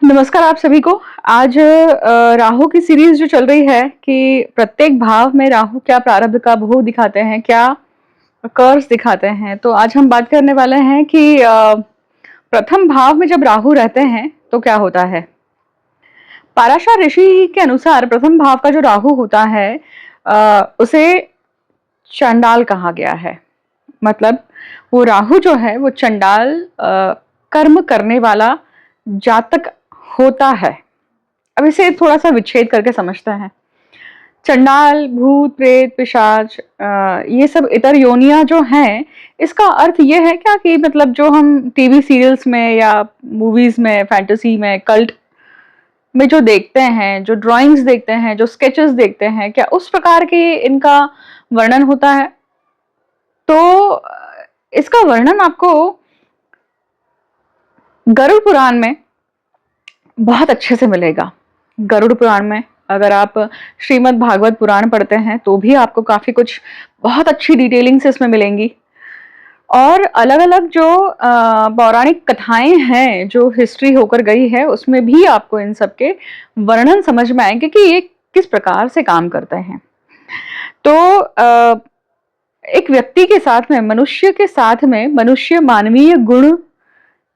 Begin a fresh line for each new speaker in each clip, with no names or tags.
नमस्कार आप सभी को। आज राहु की सीरीज जो चल रही है कि प्रत्येक भाव में राहु क्या प्रारब्ध का भोग दिखाते हैं, क्या कर्स दिखाते हैं। तो आज हम बात करने वाले हैं कि प्रथम भाव में जब राहु रहते हैं तो क्या होता है। पाराशर ऋषि के अनुसार प्रथम भाव का जो राहु होता है उसे चंडाल कहा गया है। मतलब वो राहु जो है वो चंडाल कर्म करने वाला जातक होता है। अब इसे थोड़ा सा विच्छेद करके समझते हैं। चंडाल, भूत, प्रेत, पिशाच, ये सब इतर योनियां जो हैं, इसका अर्थ ये है क्या कि मतलब जो हम टीवी सीरियल्स में या मूवीज में, फैंटेसी में, कल्ट में जो देखते हैं, जो ड्राइंग्स देखते हैं, जो स्केचेस देखते हैं, क्या उस प्रकार की इनका वर्णन होता है। तो इसका वर्णन आपको गरुड़ पुराण में बहुत अच्छे से मिलेगा। गरुड़ पुराण में अगर आप श्रीमद् भागवत पुराण पढ़ते हैं तो भी आपको काफी कुछ बहुत अच्छी डिटेलिंग से इसमें मिलेंगी। और अलग अलग जो पौराणिक कथाएं हैं जो हिस्ट्री होकर गई है, उसमें भी आपको इन सब के वर्णन समझ में आएंगे कि ये किस प्रकार से काम करते हैं। तो एक व्यक्ति के साथ में, मनुष्य के साथ में, मनुष्य मानवीय गुण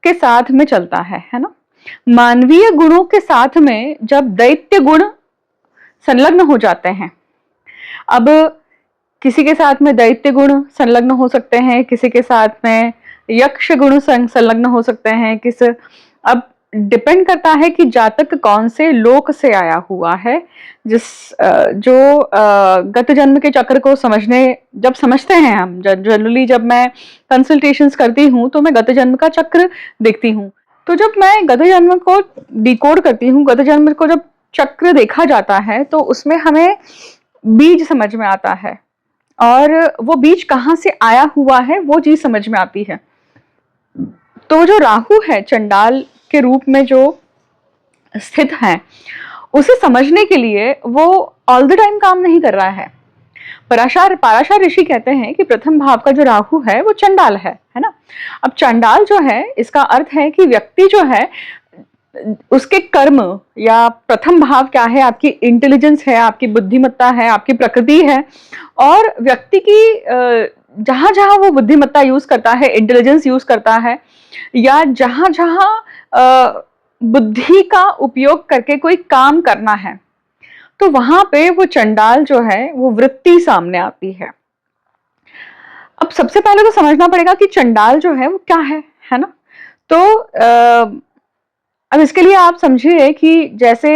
के साथ में चलता है ना। मानवीय गुणों के साथ में जब दैत्य गुण संलग्न हो जाते हैं, अब किसी के साथ में दैत्य गुण संलग्न हो सकते हैं, किसी के साथ में यक्ष गुण संलग्न हो सकते हैं, अब डिपेंड करता है कि जातक कौन से लोक से आया हुआ है। जो गत जन्म के चक्र को जब समझते हैं हम, जनरली जब मैं कंसल्टेशंस करती हूँ तो मैं गत जन्म का चक्र देखती हूँ। तो जब मैं गत जन्म को डिकोड करती हूँ, गत जन्म को जब चक्र देखा जाता है तो उसमें हमें बीज समझ में आता है, और वो बीज कहाँ से आया हुआ है वो चीज समझ में आती है। तो जो राहु है चंडाल के रूप में जो स्थित है, उसे समझने के लिए वो ऑल द टाइम काम नहीं कर रहा है। पाराशर ऋषि कहते हैं कि प्रथम भाव का जो राहु है वो चंडाल है ना। अब चंडाल जो है, इसका अर्थ है कि व्यक्ति जो है उसके कर्म, या प्रथम भाव क्या है, आपकी इंटेलिजेंस है, आपकी बुद्धिमत्ता है, आपकी प्रकृति है। और व्यक्ति की जहां जहां वो बुद्धिमत्ता यूज करता है, इंटेलिजेंस यूज करता है, या जहां जहां बुद्धि का उपयोग करके कोई काम करना है, तो वहां पे वो चंडाल जो है वो वृत्ति सामने आती है। अब सबसे पहले तो समझना पड़ेगा कि चंडाल जो है वो क्या है ना। तो अब इसके लिए आप समझिए कि जैसे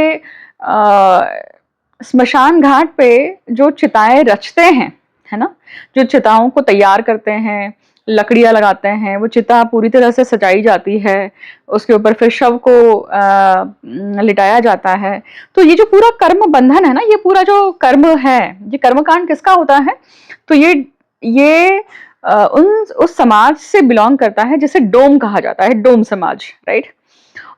स्मशान घाट पे जो चिताएं रचते हैं, है ना, जो चिताओं को तैयार करते हैं, लकड़ियां लगाते हैं, वो चिता पूरी तरह से सजाई जाती है, उसके ऊपर फिर शव को लिटाया जाता है। तो ये जो पूरा कर्म बंधन है ना, ये पूरा जो कर्म है, ये कर्मकांड किसका होता है। तो ये उस समाज से बिलोंग करता है जिसे डोम कहा जाता है, डोम समाज, राइट।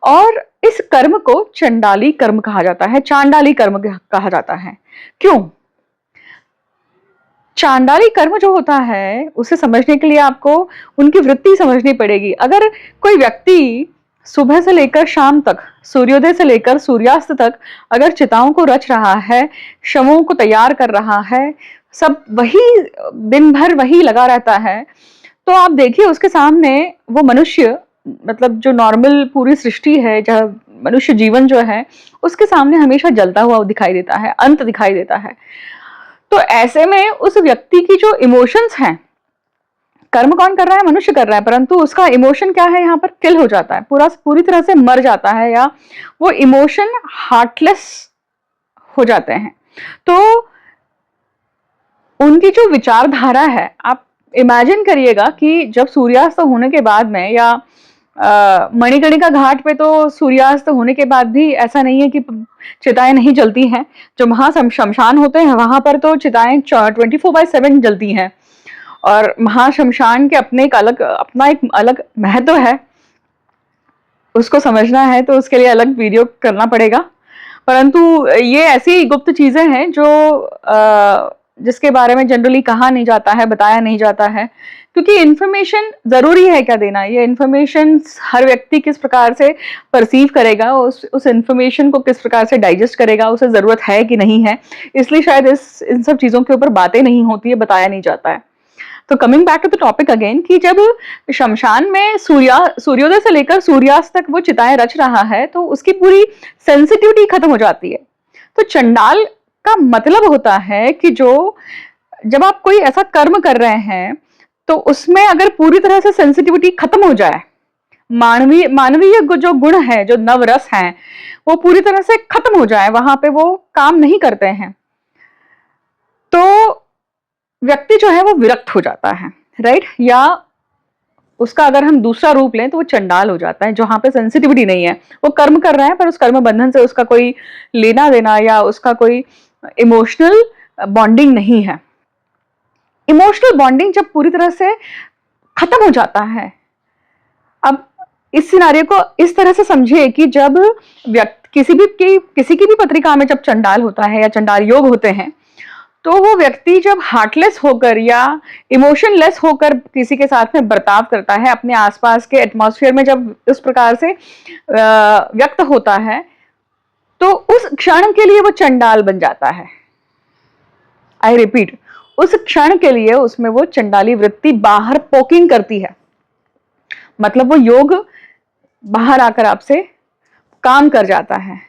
और इस कर्म को चंडाली कर्म कहा जाता है, चांडाली कर्म कहा जाता है। क्यों? चांडाली कर्म जो होता है उसे समझने के लिए आपको उनकी वृत्ति समझनी पड़ेगी। अगर कोई व्यक्ति सुबह से लेकर शाम तक, सूर्योदय से लेकर सूर्यास्त तक अगर चिताओं को रच रहा है, शवों को तैयार कर रहा है, सब वही दिन भर वही लगा रहता है, तो आप देखिए उसके सामने वो मनुष्य, मतलब जो नॉर्मल पूरी सृष्टि है, जहाँ मनुष्य जीवन जो है, उसके सामने हमेशा जलता हुआ दिखाई देता है, अंत दिखाई देता है। तो ऐसे में उस व्यक्ति की जो इमोशंस हैं, कर्म कौन कर रहा है, मनुष्य कर रहा है, परंतु उसका इमोशन क्या है, यहाँ पर किल हो जाता है, पूरी तरह से मर जाता है, या वो इमोशन हार्टलेस हो जाते हैं। तो उनकी जो विचारधारा है, आप इमेजिन करिएगा कि जब सूर्यास्त होने के बाद में, या मणिकर्णिका घाट पे तो सूर्यास्त होने के बाद भी ऐसा नहीं है कि चिताएं नहीं जलती हैं। जो वहां शमशान होते हैं वहां पर तो चिताएं 24/7 जलती हैं, और महाशमशान के अपना एक अलग महत्व है। उसको समझना है तो उसके लिए अलग वीडियो करना पड़ेगा, परंतु ये ऐसी गुप्त चीजें हैं जो जिसके बारे में जनरली कहा नहीं जाता है, बताया नहीं जाता है, क्योंकि इन्फॉर्मेशन जरूरी है क्या देना, ये इन्फॉर्मेशन हर व्यक्ति किस प्रकार से परसीव करेगा, उस इन्फॉर्मेशन को किस प्रकार से डाइजेस्ट करेगा, उसे जरूरत है कि नहीं है, इसलिए शायद इन सब चीजों के ऊपर बातें नहीं होती है, बताया नहीं जाता है। तो coming back to the topic again, कि जब शमशान में सूर्योदय से लेकर सूर्यास्त तक वो चिताएं रच रहा है, तो उसकी पूरी सेंसिटिविटी खत्म हो जाती है। तो चंडाल का मतलब होता है कि जब आप कोई ऐसा कर्म कर रहे हैं तो उसमें अगर पूरी तरह से सेंसिटिविटी खत्म हो जाए, मानवीय जो गुण है, जो नवरस हैं, वो पूरी तरह से खत्म हो जाए, वहां पे वो काम नहीं करते हैं, तो व्यक्ति जो है वो विरक्त हो जाता है, राइट। या उसका अगर हम दूसरा रूप लें तो वो चंडाल हो जाता है, जहां पे सेंसिटिविटी नहीं है, वो कर्म कर रहा है पर उस कर्म बंधन से उसका कोई लेना देना या उसका कोई इमोशनल बॉन्डिंग नहीं है। इमोशनल बॉन्डिंग जब पूरी तरह से खत्म हो जाता है, अब इस सिनारियो को इस तरह से समझिए कि जब किसी की भी पत्रिका में जब चंडाल होता है या चंडाल योग होते हैं, तो वो व्यक्ति जब हार्टलेस होकर या इमोशनलेस होकर किसी के साथ में बर्ताव करता है, अपने आसपास के एटमॉस्फेयर में जब उस प्रकार से व्यक्त होता है, तो उस क्षण के लिए वो चंडाल बन जाता है। आई रिपीट, उस क्षण के लिए उसमें वो चंडाली वृत्ति बाहर पोकिंग करती है, मतलब वो योग बाहर आकर आपसे काम कर जाता है।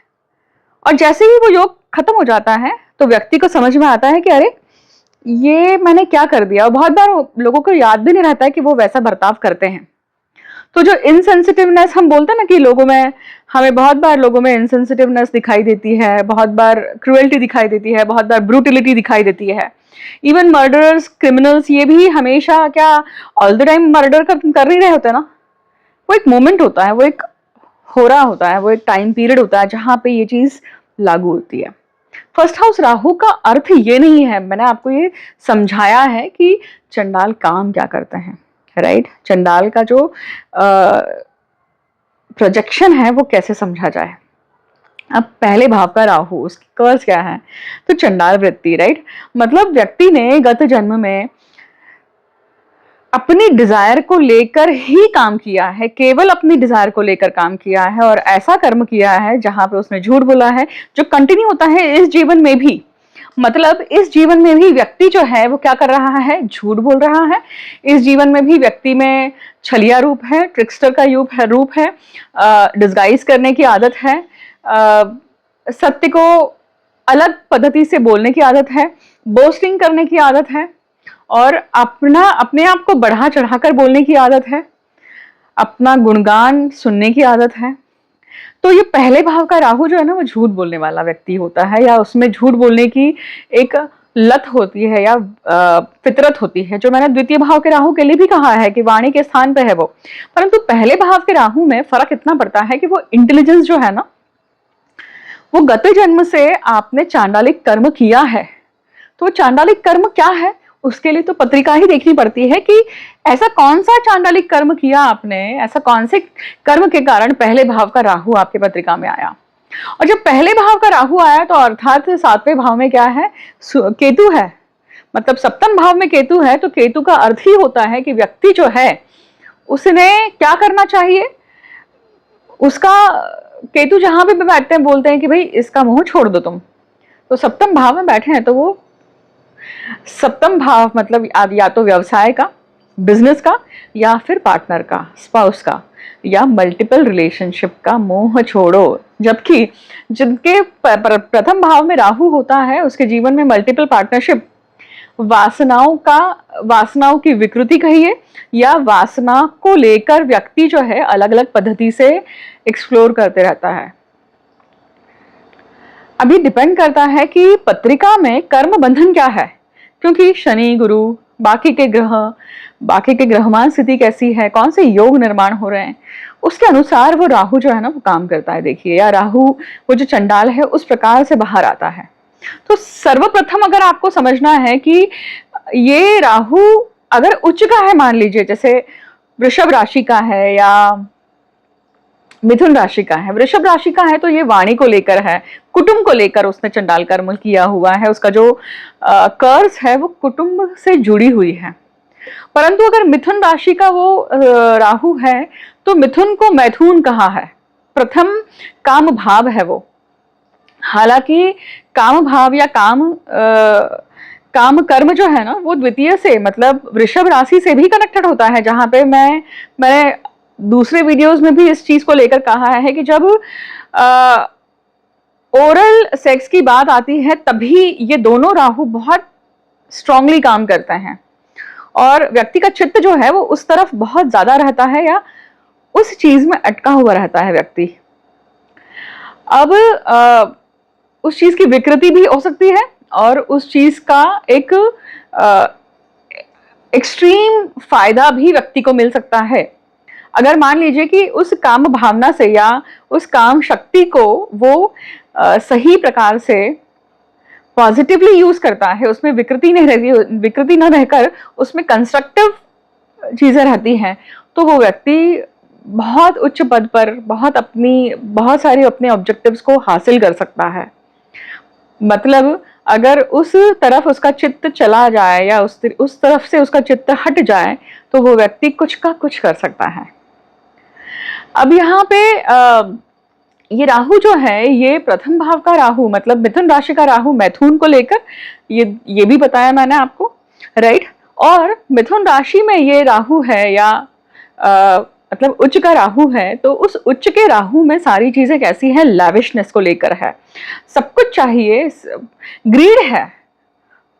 और जैसे ही वो योग खत्म हो जाता है तो व्यक्ति को समझ में आता है कि अरे ये मैंने क्या कर दिया। बहुत बार लोगों को याद भी नहीं रहता है कि वो वैसा बर्ताव करते हैं। तो जो इनसेंसिटिवनेस हम बोलते हैं ना कि लोगों में, हमें बहुत बार लोगों में इनसेंसिटिवनेस दिखाई देती है, बहुत बार क्रुएल्टी दिखाई देती है, बहुत बार ब्रूटिलिटी दिखाई देती है। इवन मर्डरर्स, क्रिमिनल्स, ये भी हमेशा क्या ऑल द टाइम मर्डर कर नहीं रहे होते ना। वो एक मोमेंट होता है, वो एक हो रहा होता है, वो एक टाइम पीरियड होता है जहां पे ये चीज लागू होती है। फर्स्ट हाउस राहु का अर्थ ये नहीं है, मैंने आपको ये समझाया है कि चंडाल काम क्या करते हैं, राइट। चंडाल का जो प्रोजेक्शन है वो कैसे समझा जाए। अब पहले भाव का राहु, उसकी कर्स क्या है, तो चंडाल वृत्ति, राइट। मतलब व्यक्ति ने गत जन्म में अपनी डिजायर को लेकर ही काम किया है, केवल अपनी डिजायर को लेकर काम किया है, और ऐसा कर्म किया है जहां पे उसने झूठ बोला है, जो कंटिन्यू होता है इस जीवन में भी। मतलब इस जीवन में भी व्यक्ति जो है वो क्या कर रहा है, झूठ बोल रहा है। इस जीवन में भी व्यक्ति में छलिया रूप है, ट्रिक्स्टर का रूप है, डिस्गाइज करने की आदत है, सत्य को अलग पद्धति से बोलने की आदत है, बोस्टिंग करने की आदत है, और अपने आप को बढ़ा चढ़ाकर बोलने की आदत है, अपना गुणगान सुनने की आदत है। तो ये पहले भाव का राहु जो है ना, वो झूठ बोलने वाला व्यक्ति होता है, या उसमें झूठ बोलने की एक लत होती है या फितरत होती है, जो मैंने द्वितीय भाव के राहु के लिए भी कहा है कि वाणी के स्थान पे है वो। परंतु पहले भाव के राहु में फर्क इतना पड़ता है कि वो इंटेलिजेंस जो है ना, वो गत जन्म से आपने चांडालिक कर्म किया है, तो चांडालिक कर्म क्या है, उसके लिए तो पत्रिका ही देखनी पड़ती है कि ऐसा कौन सा चांडालिक कर्म किया आपने, ऐसा कौन से कर्म के कारण पहले भाव का राहु आपकी पत्रिका में आया। और जब पहले भाव का राहु आया तो अर्थात सातवें भाव में क्या है, केतु है। मतलब सप्तम भाव में केतु है, तो केतु का अर्थ ही होता है कि व्यक्ति जो है उसने क्या करना चाहिए, उसका केतु जहां भी बैठते हैं बोलते हैं कि भाई इसका मुंह छोड़ दो तुम। तो सप्तम भाव में बैठे हैं, तो वो सप्तम भाव मतलब या तो व्यवसाय का, बिजनेस का, या फिर पार्टनर का, स्पाउस का, या मल्टीपल रिलेशनशिप का मोह छोड़ो। जबकि जिनके प्रथम भाव में राहु होता है उसके जीवन में मल्टीपल पार्टनरशिप, वासनाओं की विकृति कहिए, या वासना को लेकर व्यक्ति जो है अलग अलग पद्धति से एक्सप्लोर करते रहता है। अभी डिपेंड करता है कि पत्रिका में कर्म बंधन क्या है, क्योंकि शनि, गुरु, बाकी के ग्रहमान स्थिति कैसी है, कौन से योग निर्माण हो रहे हैं, उसके अनुसार वो राहु जो है ना वो काम करता है। देखिए, या राहु वो जो चंडाल है उस प्रकार से बाहर आता है। तो सर्वप्रथम अगर आपको समझना है कि ये राहु अगर उच्च का है, मान लीजिए जैसे वृषभ राशि का है या मिथुन राशि का है, वृषभ राशि का है तो ये वाणी को लेकर है, कुटुंब को लेकर उसने चंडाल कर्म किया हुआ है, उसका जो कर्स है वो कुटुंब से जुड़ी हुई है। परंतु अगर मिथुन राशि का वो राहु है तो मिथुन को मैथुन कहा है, प्रथम काम भाव है वो। हालांकि काम भाव या काम कर्म जो है ना वो द्वितीय से मतलब वृषभ राशि से भी कनेक्टेड होता है, जहां पे मैंने दूसरे वीडियोस में भी इस चीज को लेकर कहा है कि जब ओरल सेक्स की बात आती है तभी ये दोनों राहु बहुत स्ट्रांगली काम करते हैं और व्यक्ति का चित्त जो है वो उस तरफ बहुत ज्यादा रहता है या उस चीज में अटका हुआ रहता है व्यक्ति। अब उस चीज की विकृति भी हो सकती है और उस चीज का एक एक्सट्रीम फायदा भी व्यक्ति को मिल सकता है। अगर मान लीजिए कि उस काम भावना से या उस काम शक्ति को वो सही प्रकार से पॉजिटिवली यूज करता है, उसमें विकृति नहीं रहती, विकृति न रहकर उसमें कंस्ट्रक्टिव चीजें रहती हैं, तो वो व्यक्ति बहुत उच्च पद पर बहुत सारे अपने ऑब्जेक्टिव्स को हासिल कर सकता है। मतलब अगर उस तरफ उसका चित्त चला जाए या उस तरफ से उसका चित्त हट जाए तो वो व्यक्ति कुछ का कुछ कर सकता है। अब यहाँ पे ये राहु जो है ये प्रथम भाव का राहु मतलब मिथुन राशि का राहु मैथुन को लेकर ये भी बताया मैंने आपको, राइट। और मिथुन राशि में ये राहु है या मतलब उच्च का राहु है, तो उस उच्च के राहु में सारी चीजें कैसी हैं, लैविशनेस को लेकर है, सब कुछ चाहिए, ग्रीड है,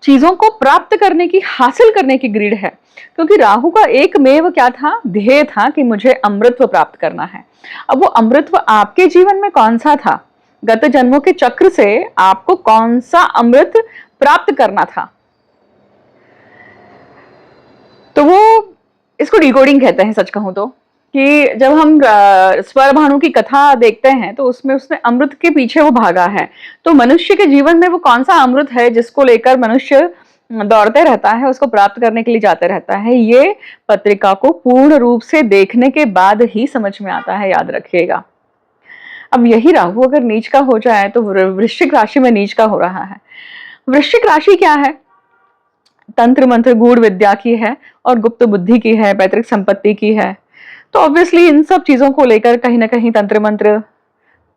चीजों को प्राप्त करने की, हासिल करने की ग्रीड है। क्योंकि राहु का एकमेव क्या था, ध्येय था कि मुझे अमृतत्व प्राप्त करना है। अब वो अमृतत्व आपके जीवन में कौन सा था, गत जन्मों के चक्र से आपको कौन सा अमृत प्राप्त करना था, तो वो इसको डिकोडिंग कहते हैं। सच कहूं तो कि जब हम स्वर भानु की कथा देखते हैं तो उसमें उसने अमृत के पीछे वो भागा है, तो मनुष्य के जीवन में वो कौन सा अमृत है जिसको लेकर मनुष्य दौड़ते रहता है, उसको प्राप्त करने के लिए जाते रहता है, ये पत्रिका को पूर्ण रूप से देखने के बाद ही समझ में आता है, याद रखिएगा। अब यही राहु अगर नीच का हो जाए तो वृश्चिक राशि में नीच का हो रहा है। वृश्चिक राशि क्या है, तंत्र मंत्र गूढ़ विद्या की है और गुप्त बुद्धि की है, पैतृक संपत्ति की है। तो ऑब्वियसली इन सब चीजों को लेकर कहीं ना कहीं तंत्र मंत्र,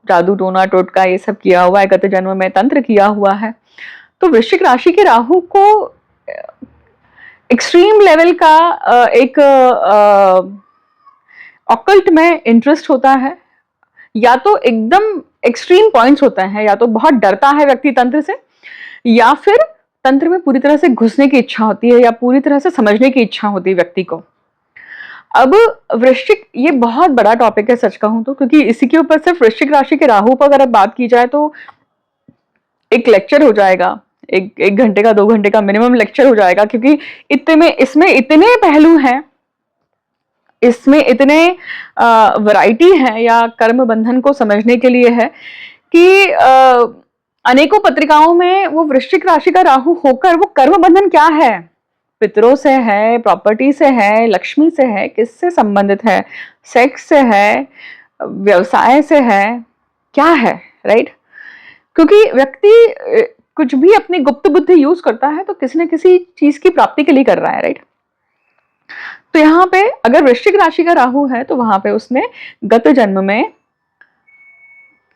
जादू टोना टोटका ये सब किया हुआ है, गत जन्म में तंत्र किया हुआ है। तो वृश्चिक राशि के राहु को एक्सट्रीम लेवल का एक ऑकल्ट में इंटरेस्ट होता है, या तो एकदम एक्सट्रीम पॉइंट्स होते हैं, या तो बहुत डरता है व्यक्ति तंत्र से, या फिर तंत्र में पूरी तरह से घुसने की इच्छा होती है या पूरी तरह से समझने की इच्छा होती है व्यक्ति को। अब वृश्चिक ये बहुत बड़ा टॉपिक है सच कहूं तो, क्योंकि इसी के ऊपर सिर्फ वृश्चिक राशि के राहु पर अगर बात की जाए तो एक लेक्चर हो जाएगा, एक घंटे का 2 घंटे का मिनिमम लेक्चर हो जाएगा, क्योंकि इसमें इतने पहलू हैं, इसमें इतने वैरायटी है या कर्म बंधन को समझने के लिए है कि अनेकों पत्रिकाओं में वो वृश्चिक राशि का राहु होकर वो कर्म बंधन क्या है, पितरों से है, प्रॉपर्टी से है, लक्ष्मी से है, किससे संबंधित है, सेक्स से है, व्यवसाय से है, क्या है, राइट। क्योंकि व्यक्ति कुछ भी अपनी गुप्त बुद्धि यूज करता है तो किसी न किसी चीज की प्राप्ति के लिए कर रहा है, राइट। तो यहाँ पे अगर वृश्चिक राशि का राहु है तो वहां पे उसने गत जन्म में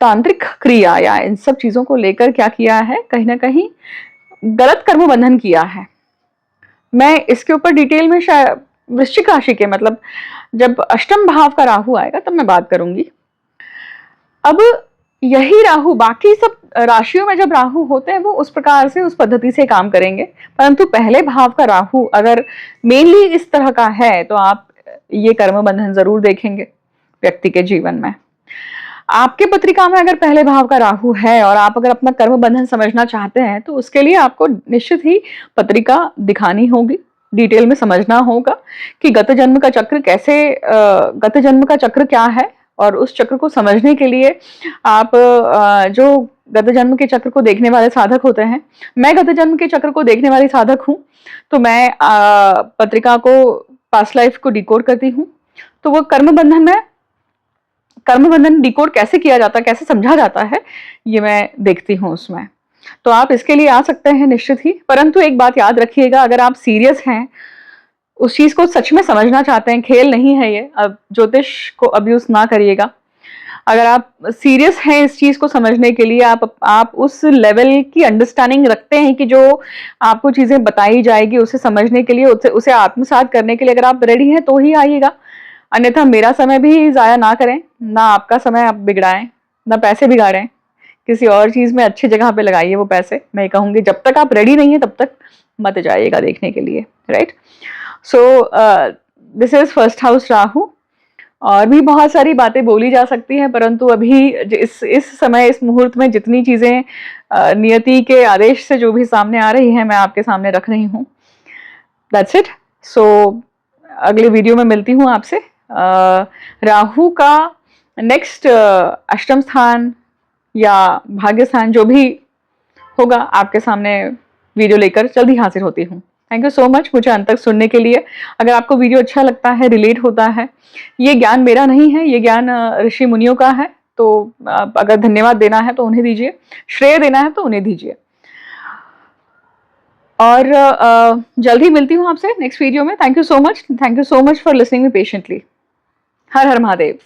तांत्रिक क्रिया या इन सब चीजों को लेकर क्या किया है, कहीं ना कहीं गलत कर्म बंधन किया है। मैं इसके ऊपर डिटेल में शायद वृश्चिक राशि के मतलब जब अष्टम भाव का राहु आएगा तब मैं बात करूंगी। अब यही राहु बाकी सब राशियों में जब राहु होते हैं वो उस प्रकार से उस पद्धति से काम करेंगे, परंतु पहले भाव का राहु अगर मेनली इस तरह का है तो आप ये कर्म बंधन जरूर देखेंगे व्यक्ति के जीवन में। आपके पत्रिका में अगर पहले भाव का राहु है और आप अगर अपना कर्म बंधन समझना चाहते हैं तो उसके लिए आपको निश्चित ही पत्रिका दिखानी होगी, डिटेल में समझना होगा कि गत जन्म का चक्र कैसे, गत जन्म का चक्र क्या है, और उस चक्र को समझने के लिए आप जो गत जन्म के चक्र को देखने वाले साधक होते हैं, मैं गत जन्म के चक्र को देखने वाली साधक हूं, तो मैं पत्रिका को पास्ट लाइफ को डिकोड करती हूँ। तो वो कर्म बंधन में कर्म बंधन डिकोड कैसे किया जाता है, कैसे समझा जाता है, ये मैं देखती हूँ उसमें। तो आप इसके लिए आ सकते हैं निश्चित ही, परंतु एक बात याद रखिएगा, अगर आप सीरियस हैं, उस चीज को सच में समझना चाहते हैं, खेल नहीं है ये, अब ज्योतिष को अब्यूज ना करिएगा। अगर आप सीरियस हैं इस चीज को समझने के लिए, आप उस लेवल की अंडरस्टैंडिंग रखते हैं कि जो आपको चीजें बताई जाएगी उसे समझने के लिए, उसे आत्मसात करने के लिए अगर आप रेडी हैं तो ही आइएगा। अन्यथा मेरा समय भी जाया ना करें, ना आपका समय आप बिगड़ाएं, ना पैसे बिगाड़ें, किसी और चीज में अच्छी जगह पे लगाइए वो पैसे। मैं कहूंगी जब तक आप रेडी नहीं है तब तक मत जाइएगा देखने के लिए, right. So this is first house Rahu. और भी बहुत सारी बातें बोली जा सकती हैं, परंतु अभी इस समय इस मुहूर्त में जितनी चीजें नियति के आदेश से जो भी सामने आ रही हैं मैं आपके सामने रख रही हूँ। That's it. सो अगले वीडियो में मिलती हूँ आपसे। राहु का नेक्स्ट अष्टम स्थान या भाग्य स्थान जो भी होगा आपके सामने वीडियो लेकर जल्दी हाजिर होती हूँ। थैंक यू सो मच मुझे अंत तक सुनने के लिए। अगर आपको वीडियो अच्छा लगता है, रिलेट होता है, ये ज्ञान मेरा नहीं है, ये ज्ञान ऋषि मुनियों का है, तो अगर धन्यवाद देना है तो उन्हें दीजिए, श्रेय देना है तो उन्हें दीजिए। और जल्द ही मिलती हूँ आपसे नेक्स्ट वीडियो में। Thank you so much for listening me patiently. Her her Mahadev.